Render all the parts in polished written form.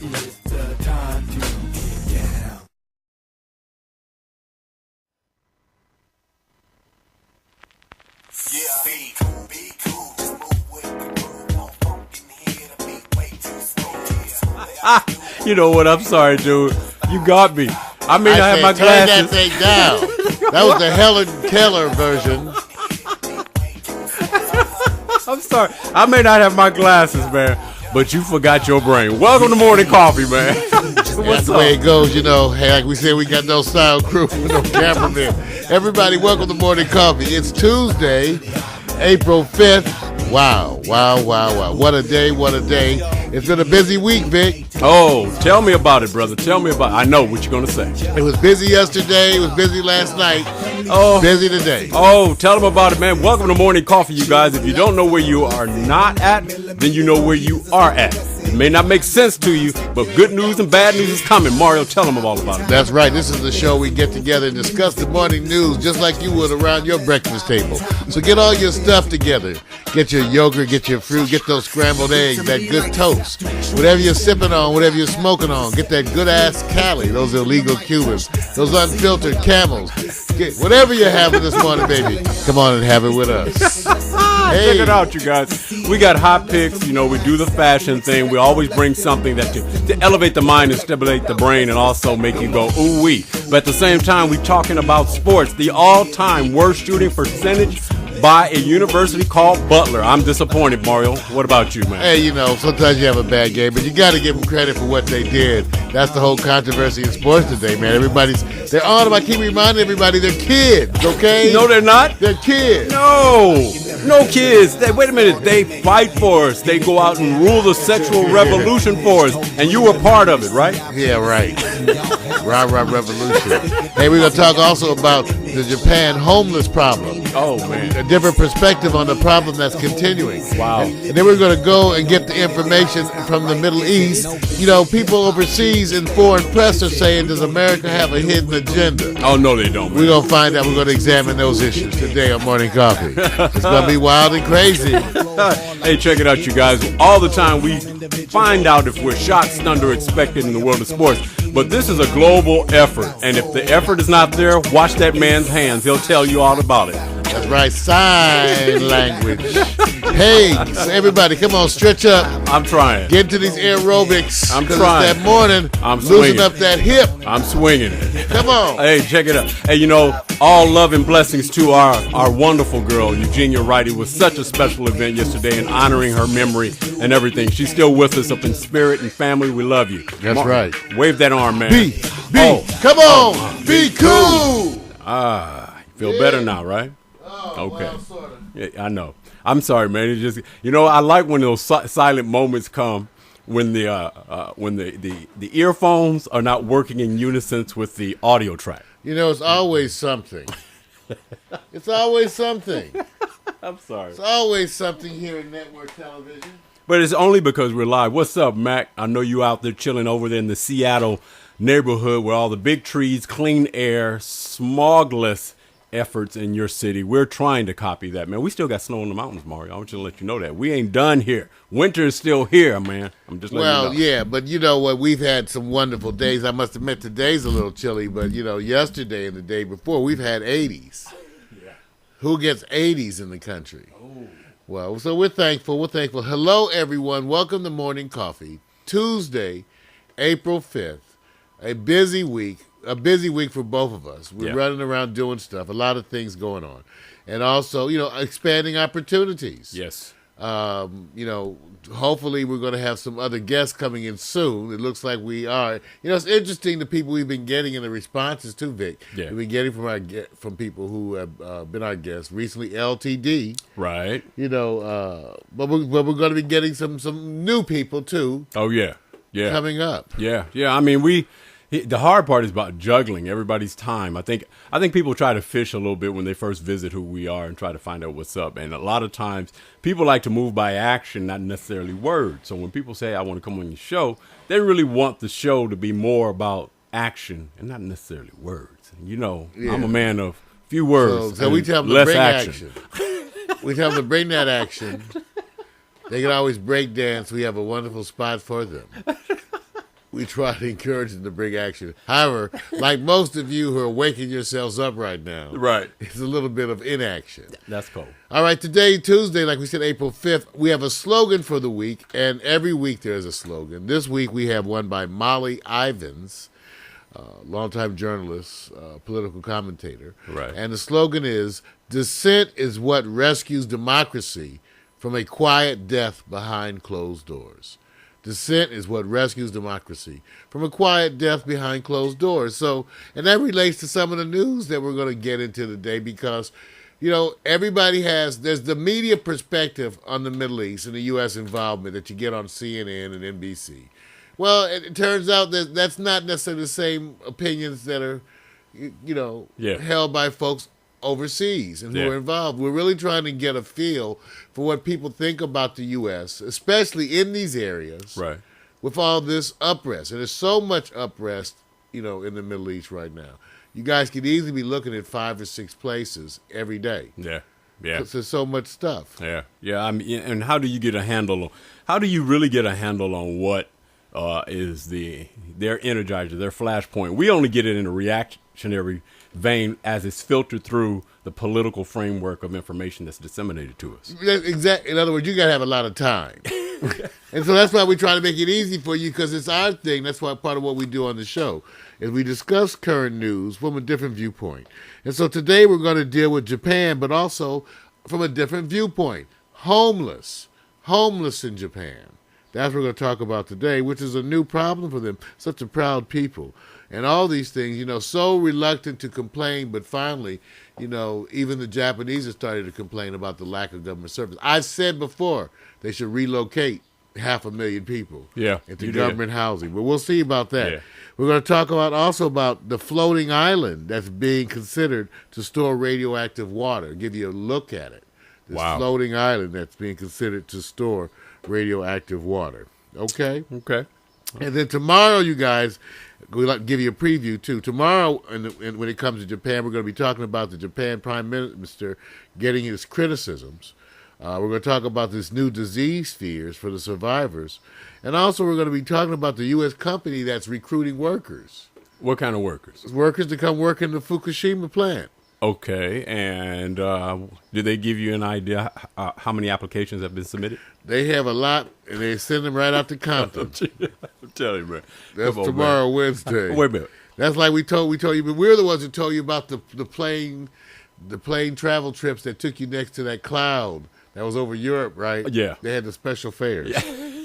It's the time to get down. Yeah, be cool, just move with the groove. No funk in here, the beat way too slow. You know what? I'm sorry, dude. You got me. I may not have my turn glasses. that thing down. That was the Helen Keller version. I'm sorry. I may not have my glasses, man, but you forgot your brain. Welcome to Morning Coffee, man. That's What's the up? way it goes, you know. Hey, like we said, we got no sound crew, no cameraman. Everybody, welcome to Morning Coffee. It's Tuesday, April 5th. Wow. What a day, what a day. It's been a busy week, Vic. Oh, tell me about it, brother. Tell me about it. I know what you're going to say. It was busy yesterday. It was busy last night. Oh, Busy today. Oh, tell them about it, man. Welcome to Morning Coffee, you guys. If you don't know where you are not at, then you know where you are at. It may not make sense to you, but good news and bad news is coming. Mario, tell them all about it. That's right. This is the show we get together and discuss the morning news just like you would around your breakfast table. So get all your stuff together. Get your yogurt, get your fruit, get those scrambled eggs, that good toast. Whatever you're sipping on, whatever you're smoking on, get that good-ass Cali, those illegal Cubans, those unfiltered Camels. Get whatever you're having this morning, baby. Come on and have it with us. Check it out, you guys. We got hot picks. You know, we do the fashion thing. We always bring something that to elevate the mind and stimulate the brain and also make you go, ooh-wee. But at the same time, we're talking about sports. The all-time worst shooting percentage by a university called Butler. I'm disappointed, Mario. What about you, man? Hey, you know, sometimes you have a bad game, but you got to give them credit for what they did. That's the whole controversy in sports today, man. They're on them. I keep reminding everybody they're kids, okay? No, they're not. They're kids. No kids. Wait a minute. They fight for us. They go out and rule the sexual revolution for us. And you were part of it, right? Yeah, right. Rah revolution. Hey, we're going to talk also about the Japan homeless problem. Oh, man. A different perspective on the problem that's continuing. Wow. And then we're going to go and get the information from the Middle East. You know, people overseas in foreign press are saying, does America have a hidden agenda? Oh, no, they don't, man. We're going to find out. We're going to examine those issues today on Morning Coffee. It's going to be wild and crazy. Hey, check it out, you guys. All the time we find out if we're shocked, stunned, or expected in the world of sports. But this is a global effort. And if the effort is not there, watch that man's hands. He'll tell you all about it. That's right, sign language. Hey, so everybody, come on, stretch up. I'm trying. Get into these aerobics. I'm 'cause trying. It's that morning. I'm Loosen swinging. up that hip. I'm swinging it. Come on. Hey, check it out. Hey, you know, all love and blessings to our wonderful girl, Eugenia Wright. It was such a special event yesterday and honoring her memory and everything. She's still with us up in spirit and family. We love you. That's right. Wave that arm, man. Come on, be cool. Feel better now, right? Okay. Well, sort of. Yeah, I know. I'm sorry, man. It's just, you know, I like when those silent moments come when the earphones are not working in unison with the audio track. You know, it's always something. It's always something. I'm sorry. It's always something here in network television. But it's only because we're live. What's up, Mac? I know you out there chilling over there in the Seattle neighborhood where all the big trees, clean air, smogless efforts in your city. We're trying to copy that, man. We still got snow in the mountains, Mario. I want you to let you know that. We ain't done here. Winter is still here, man. I'm just letting you know. Well, yeah, but you know what? We've had some wonderful days. I must admit today's a little chilly, but you know, yesterday and the day before, we've had 80s. Yeah. Who gets 80s in the country? Oh. Well, so we're thankful. We're thankful. Hello, everyone. Welcome to Morning Coffee. Tuesday, April 5th. A busy week for both of us. We're running around doing stuff, a lot of things going on. And also, you know, expanding opportunities. Yes. You know, hopefully we're going to have some other guests coming in soon. It looks like we are. You know, it's interesting the people we've been getting and the responses too, Vic. Yeah. We've been getting from people who have been our guests. Recently, LTD. Right. You know, but we're going to be getting some new people too. Oh, yeah. Yeah. Coming up. Yeah. I mean, the hard part is about juggling everybody's time. I think people try to fish a little bit when they first visit who we are and try to find out what's up. And a lot of times people like to move by action, not necessarily words. So when people say, I want to come on your show, they really want the show to be more about action and not necessarily words. And you know, I'm a man of few words. So we tell them to bring action. We tell them to bring that action. They can always break dance. We have a wonderful spot for them. we try to encourage them to bring action. However, like most of you who are waking yourselves up right now, Right. it's a little bit of inaction. That's cool. All right, today, Tuesday, like we said, April 5th, we have a slogan for the week, and every week there's a slogan. This week we have one by Molly Ivins, longtime journalist, political commentator. Right. And the slogan is, "Dissent is what rescues democracy from a quiet death behind closed doors." Dissent is what rescues democracy from a quiet death behind closed doors. So, and that relates to some of the news that we're going to get into today because, you know, everybody there's the media perspective on the Middle East and the U.S. involvement that you get on CNN and NBC. Well, it turns out that that's not necessarily the same opinions that are, held by folks overseas and who are involved. We're really trying to get a feel for what people think about the U.S., especially in these areas, Right. with all this unrest. And there's so much unrest, in the Middle East right now. You guys could easily be looking at 5 or 6 places every day. Yeah. Yeah. Because there's so much stuff. Yeah. Yeah. I mean, and how do you really get a handle on what is their energizer, their flashpoint? We only get it in a reactionary vein as it's filtered through the political framework of information that's disseminated to us. Exactly. In other words, you got to have a lot of time. And so that's why we try to make it easy for you because it's our thing. That's why part of what we do on the show is we discuss current news from a different viewpoint. And so today we're going to deal with Japan, but also from a different viewpoint. Homeless in Japan. That's what we're going to talk about today, which is a new problem for them. Such a proud people. And all these things, so reluctant to complain, but finally, even the Japanese have started to complain about the lack of government service. I've said before they should relocate 500,000 people into government housing, but we'll see about that. Yeah. We're going to talk about the floating island that's being considered to store radioactive water, give you a look at it. This floating island that's being considered to store radioactive water. Okay? Okay. And then tomorrow, you guys, we'd like to give you a preview, too. Tomorrow, and when it comes to Japan, we're going to be talking about the Japan Prime Minister getting his criticisms. We're going to talk about this new disease fears for the survivors. And also, we're going to be talking about the U.S. company that's recruiting workers. What kind of workers? Workers to come work in the Fukushima plant. Okay. And did they give you an idea how many applications have been submitted? They have a lot, and they send them right out to Compton. I'm telling you, man. That's tomorrow, man. Wednesday. Wait a minute. That's like we told you, but we're the ones who told you about the plane travel trips that took you next to that cloud that was over Europe, right? Yeah. They had the special fares. Yeah.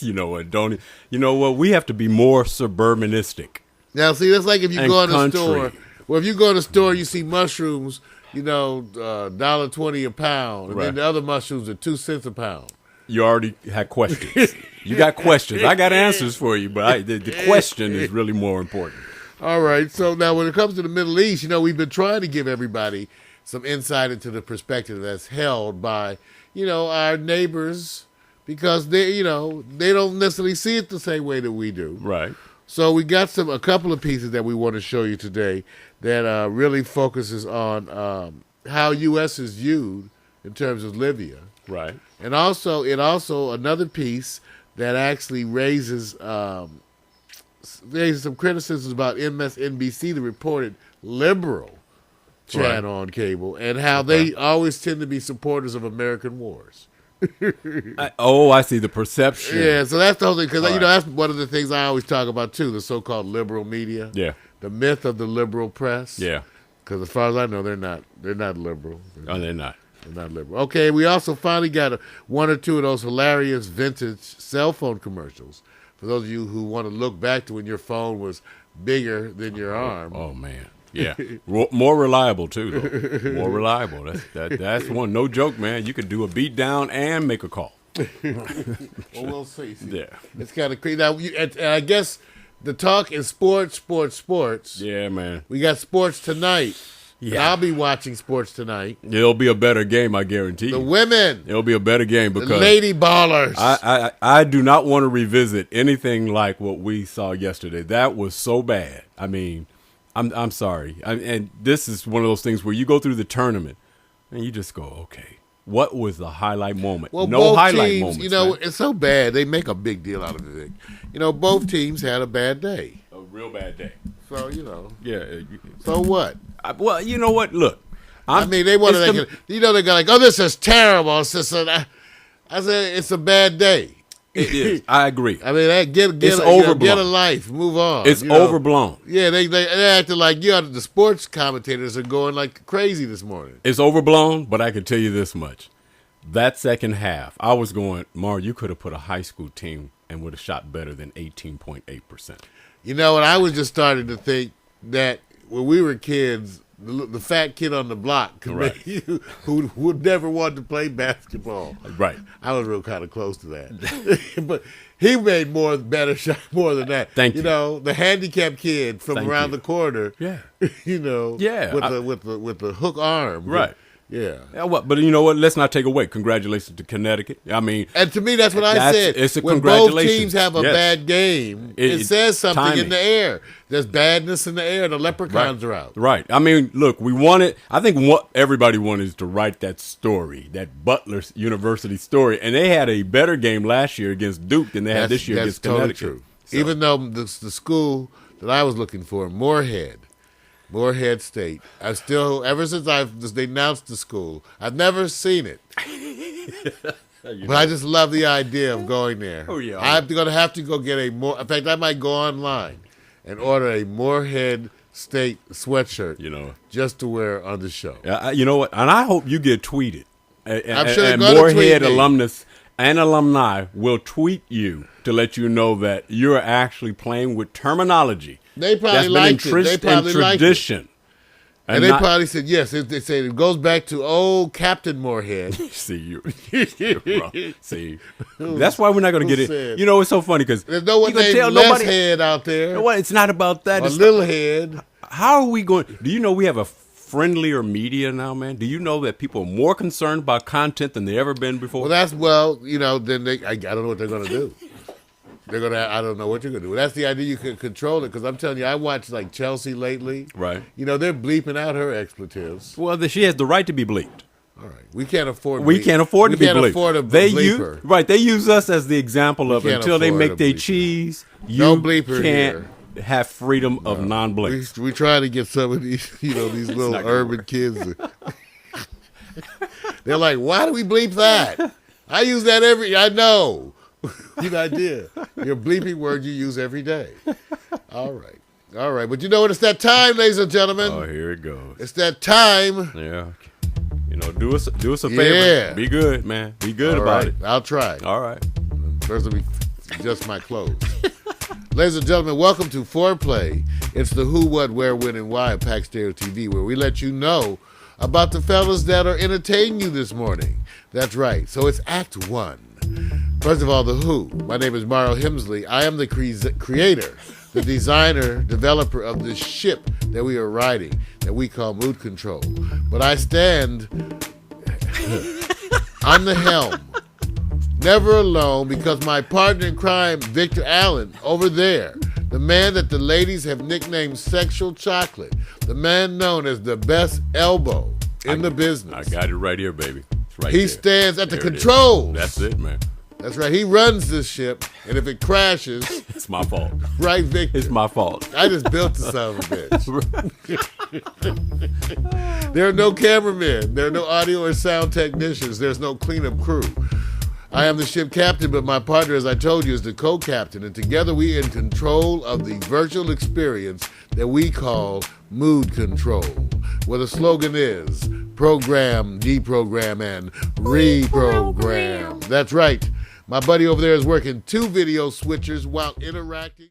You know what? You know what? We have to be more suburbanistic. Now, see, that's like if you And go in a country. store. Well, if you go in a store, you see mushrooms, $1.20 a pound, and then Right. the other mushrooms are 2 cents a pound. You already had questions. You got questions. I got answers for you, but the question is really more important. All right. So now when it comes to the Middle East, we've been trying to give everybody some insight into the perspective that's held by, our neighbors because they don't necessarily see it the same way that we do. Right. So we got a couple of pieces that we want to show you today that really focuses on how U.S. is viewed in terms of Libya. Right. And also another piece that actually raises some criticisms about MSNBC, the reported liberal channel on cable, and how they always tend to be supporters of American wars. I see the perception. Yeah, so that's the whole thing, because Right. that's one of the things I always talk about too, the so-called liberal media. Yeah. The myth of the liberal press. Yeah. Because as far as I know, they're not liberal. Oh, they're not. They're not liberal. Okay, we also finally got one or two of those hilarious vintage cell phone commercials. For those of you who want to look back to when your phone was bigger than your arm. Oh man. Yeah. More reliable too, though. More reliable. That's one. No joke, man. You could do a beat down and make a call. Well, we'll see. Yeah. It's kind of crazy. Now, and I guess the talk is sports. Yeah, man. We got sports tonight. Yeah. And I'll be watching sports tonight. It'll be a better game, I guarantee The you. women. It'll be a better game The because lady ballers. I do not want to revisit anything like what we saw yesterday. That was so bad. I mean, I'm sorry. And this is one of those things where you go through the tournament and you just go, okay, What was the highlight moment? Well, No both highlight teams, moments. you know, man. it's so bad. They make a big deal out of it. You know, both teams had a bad day. A real bad day. So, you know, Yeah. so what? Well, you know what? Look. I mean, they want to, you know, they go like, oh, this is terrible. It's just I said, it's a bad day. It is. I agree. I mean, It's get overblown. a life, move on. It's you know? overblown. Yeah, they acted like, you know, the sports commentators are going like crazy this morning. It's overblown, but I can tell you this much. That second half, I was going, Mar, you could have put a high school team and would have shot better than 18.8%. You know, and I was just starting to think that when we were kids, the fat kid on the block could Right. make you, who would never want to play basketball. Right. I was real kind of close to that. But he made better shot more than that. Thank you. You know, the handicapped kid from Thank around you. the corner. Yeah. You know. Yeah. With the hook arm. Right. Yeah. Yeah, but you know what? Let's not take away. Congratulations to Connecticut. I mean, And to me, that's what I said. It's a when both congratulations. teams have a Yes. bad game, it says something timing. in the air. There's badness in the air. The leprechauns are out. Right. I mean, look, I think what everybody wanted is to write that story, that Butler University story. And they had a better game last year against Duke than they had this year against totally Connecticut. true. So, Even though the school that I was looking for, Moorhead State, ever since they announced the school, I've never seen it. But I just love the idea of going there. Oh, yeah. I'm going to have to go get in fact, I might go online and order a Moorhead State sweatshirt, you know. just to wear on the show. You know what? And I hope you get tweeted. I'm sure they're and gonna tweet Moorhead me. alumnus and alumni will tweet you to let you know that you're actually playing with terminology. They probably that's been liked it. They entrenched probably in liked it. tradition. And they not- probably said, yes. They said it goes back to old Captain Moorhead. See you. See, that's why we're not going to get it. said? You know, it's so funny because There's no one you can named tell Less nobody. Head out there. You know what? It's not about that. Or It's Little Head. how are we going? Do you know we have a friendlier media now, man? Do you know that people are more concerned about content than they ever been before? You know, then I don't know what they're going to do. I don't know what you're going to do. That's the idea. You can control it, because I'm telling you, I watched like Chelsea lately. Right. You know, they're bleeping out her expletives. Well, she has the right to be bleeped. All right. We can't afford We can't afford to be bleeped. We can't afford a they bleeper. They use us as the example of can't until they afford make a their bleeper. cheese, you No bleeper can't have freedom of non-bleep. We try to get some of these, these little not gonna urban kids. They're like, why do we bleep that? I use that I know. I did. Your bleeping word you use every day. All right. But you know what? It's that time, ladies and gentlemen. Oh, here it goes. It's that time. Yeah. You know, do us a favor. Yeah. Be good, man. Be good All about right. it. I'll try. All right. First, let me adjust my clothes. Ladies and gentlemen, welcome to Foreplay. It's the who, what, where, when, and why of Pack Stereo TV, where we let you know about the fellas that are entertaining you this morning. That's right. So it's Act 1. First of all, the who. My name is Mario Hemsley. I am the creator, the designer, developer of this ship that we are riding, that we call Mood Control. But I stand on the helm, never alone, because my partner in crime, Victor Allen, over there, the man that the ladies have nicknamed Sexual Chocolate, the man known as the best elbow in the business. I got it right here, baby. It's right He there. stands at the There it is. controls. That's it, man. That's right. He runs this ship, and if it crashes, It's my fault. right, Victor? It's my fault. I just built the son of a bitch. There are no cameramen. There are no audio or sound technicians. There's no cleanup crew. I am the ship captain, but my partner, as I told you, is the co-captain, and together we are in control of the virtual experience that we call Mood Control, where the slogan is program, deprogram, and reprogram. That's right. My buddy over there is working 2 video switchers while interacting.